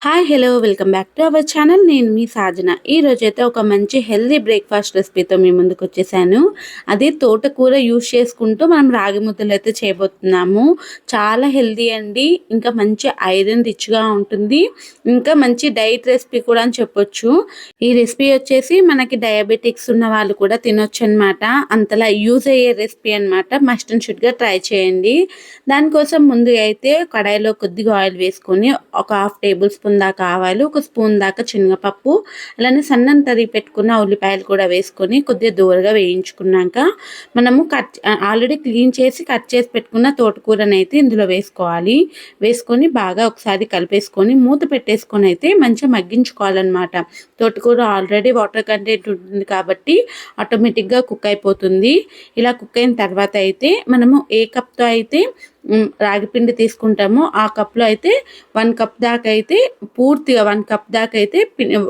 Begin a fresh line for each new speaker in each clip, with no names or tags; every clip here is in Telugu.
Hi hello welcome back to our channel. నేను మీ సాజన. ఈరోజైతే ఒక మంచి హెల్దీ బ్రేక్ఫాస్ట్ రెసిపీతో మీ ముందుకు వచ్చేసాను. అదే తోటకూర యూజ్ చేసుకుంటూ మనం రాగి ముద్దలు అయితే చేయబోతున్నాము. చాలా హెల్దీ అండి, ఇంకా మంచి ఐరన్ రిచ్గా ఉంటుంది, ఇంకా మంచి డైట్ రెసిపీ కూడా అని చెప్పొచ్చు. ఈ రెసిపీ వచ్చేసి మనకి డయాబెటిక్స్ ఉన్న వాళ్ళు కూడా తినొచ్చు అనమాట. అంతలా యూజ్ అయ్యే రెసిపీ అనమాట. మస్ట్ అండ్ షుడ్గా ట్రై చేయండి. దానికోసం ముందుగా అయితే కడాయిలో కొద్దిగా ఆయిల్ వేసుకొని ఒక హాఫ్ టేబుల్ స్పూన్ దాకా ఆవాలు, ఒక స్పూన్ దాకా శనగపప్పు, అలానే సన్నం తరిగి పెట్టుకున్న ఉల్లిపాయలు కూడా వేసుకొని కొద్దిగా దూరగా వేయించుకున్నాక మనము ఆల్రెడీ క్లీన్ చేసి కట్ చేసి పెట్టుకున్న తోటకూరని అయితే ఇందులో వేసుకోవాలి. వేసుకొని బాగా ఒకసారి కలిపేసుకొని మూత పెట్టేసుకొని అయితే మంచిగా మగ్గించుకోవాలన్నమాట. తోటకూర ఆల్రెడీ వాటర్ కంటెంట్ ఉంటుంది కాబట్టి ఆటోమేటిక్గా కుక్ అయిపోతుంది. ఇలా కుక్ అయిన తర్వాత అయితే మనము ఏ కప్తో అయితే రాగిపిండి తీసుకుంటామో ఆ కప్లో అయితే 1 కప్ దాకా అయితే పూర్తిగా 1 కప్ దాకా అయితే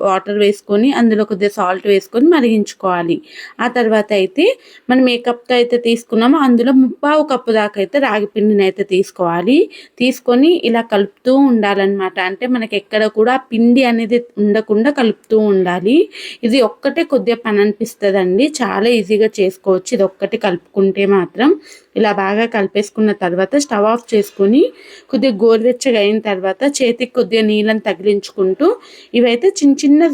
వాటర్ వేసుకొని అందులో కొద్దిగా సాల్ట్ వేసుకొని మరిగించుకోవాలి. ఆ తర్వాత అయితే మనం ఏ కప్తో అయితే తీసుకున్నామో అందులో 3/4 కప్పు దాకా అయితే రాగిపిండిని అయితే తీసుకోవాలి. తీసుకొని ఇలా కలుపుతూ ఉండాలన్నమాట. అంటే మనకి ఎక్కడ కూడా పిండి అనేది ఉండకుండా కలుపుతూ ఉండాలి. ఇది ఒక్కటే కొద్దిగా పని అనిపిస్తుందండి, చాలా ఈజీగా చేసుకోవచ్చు ఇది ఒక్కటి కలుపుకుంటే మాత్రం. ఇలా బాగా కలిపేసుకున్న తర్వాత స్టవ్ ఆఫ్ చేసుకొని కొద్దిగా గోరువెచ్చగా అయిన తర్వాత చేతికి కొద్దిగా నీళ్ళని తగిలించుకుంటూ ఇవైతే చిన్న చిన్న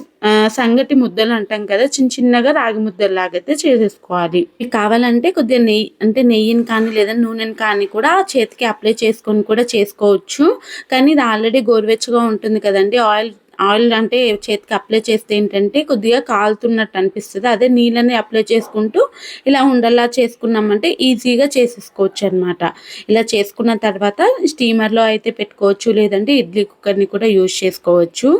సంగటి ముద్దలు అంటాం కదా, చిన్న చిన్నగా రాగి ముద్దలాగైతే చేసేసుకోవాలి. మీకు కావాలంటే కొద్దిగా నెయ్యి, అంటే నెయ్యిని కానీ లేదా నూనెని కానీ కూడా చేతికి అప్లై చేసుకొని కూడా చేసుకోవచ్చు. కానీ ఇది ఆల్రెడీ గోరువెచ్చగా ఉంటుంది కదండి. ఆయిల్ అంటే చేతికి అప్లై చేస్తే ఏంటంటే కొద్దిగా కాలుతున్నట్టు అనిపిస్తుంది. అదే నీళ్ళని అప్లై చేసుకుంటూ ఇలా ఉండలా చేసుకున్నామంటే ఈజీగా చేసేసుకోవచ్చు అనమాట. ఇలా చేసుకున్న తర్వాత స్టీమర్లో అయితే పెట్టుకోవచ్చు, లేదంటే ఇడ్లీ కుక్కర్ని కూడా యూజ్ చేసుకోవచ్చు.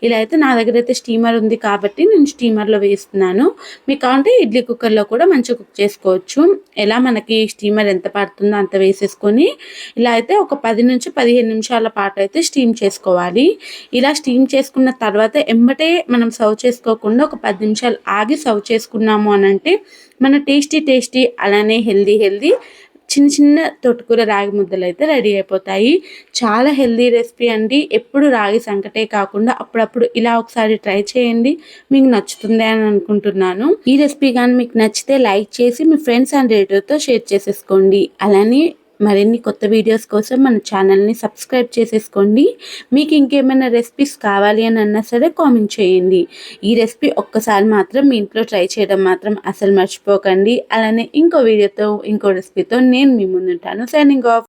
ఇలా అయితే నా దగ్గర అయితే స్టీమర్ ఉంది కాబట్టి నేను స్టీమర్లో వేస్తున్నాను. మీకు కావాలంటే ఇడ్లీ కుక్కర్లో కూడా మంచిగా కుక్ చేసుకోవచ్చు. ఎలా మనకి స్టీమర్ ఎంత పడుతుందో అంత వేసేసుకొని ఇలా అయితే ఒక 10 నుంచి 15 నిమిషాల పాటు అయితే స్టీమ్ చేసుకోవాలి. ఇలా స్టీమ్ చేసుకున్న తర్వాత ఎంబటే మనం సర్వ్ చేసుకోకుండా ఒక 10 నిమిషాలు ఆగి సర్వ్ చేసుకున్నాము అని అంటే మన టేస్టీ అలానే హెల్దీ చిన్న చిన్న తోటకూర రాగి ముద్దలు అయితే రెడీ అయిపోతాయి. చాలా హెల్దీ రెసిపీ అండి. ఎప్పుడు రాగి సంకటే కాకుండా అప్పుడప్పుడు ఇలా ఒకసారి ట్రై చేయండి, మీకు నచ్చుతుంది అని అనుకుంటున్నాను. ఈ రెసిపీ కానీ మీకు నచ్చితే లైక్ చేసి మీ ఫ్రెండ్స్ అండ్ రిలేటివ్తో షేర్ చేసేసుకోండి. అలానే మరిన్ని కొత్త వీడియోస్ కోసం మన ఛానల్ని సబ్స్క్రైబ్ చేసేసుకోండి. మీకు ఇంకేమైనా రెసిపీస్ కావాలి అని అన్నా సరే కామెంట్ చేయండి. ఈ రెసిపీ ఒక్కసారి మాత్రం మీ ఇంట్లో ట్రై చేయడం మాత్రం అసలు మర్చిపోకండి. అలానే ఇంకో వీడియోతో ఇంకో రెసిపీతో నేను మీ ముందుంటాను. Signing of.